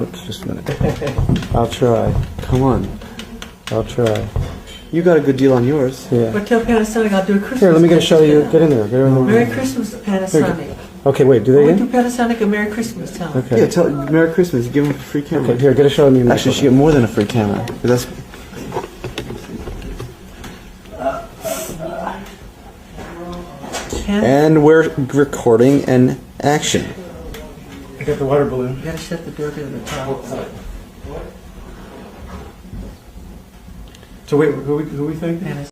Oops, just a minute. I'll try. Come on. I'll try. You got a good deal on yours. Yeah. But tell Panasonic I'll do a Christmas. Here, let me get show you. gift. Get in there. Get in there. Merry Christmas, Panasonic. Okay, wait. Do I they went to again? Panasonic a Merry Christmas, tell 'em. Okay. Yeah, tell Merry Christmas. Give him a free camera. Okay, here, get a show of me. Actually, she get more than a free camera. 'Cause that's Pan- and we're recording an action. I got the water balloon. You gotta shut the door to the top. So wait, who we think? Panasonic.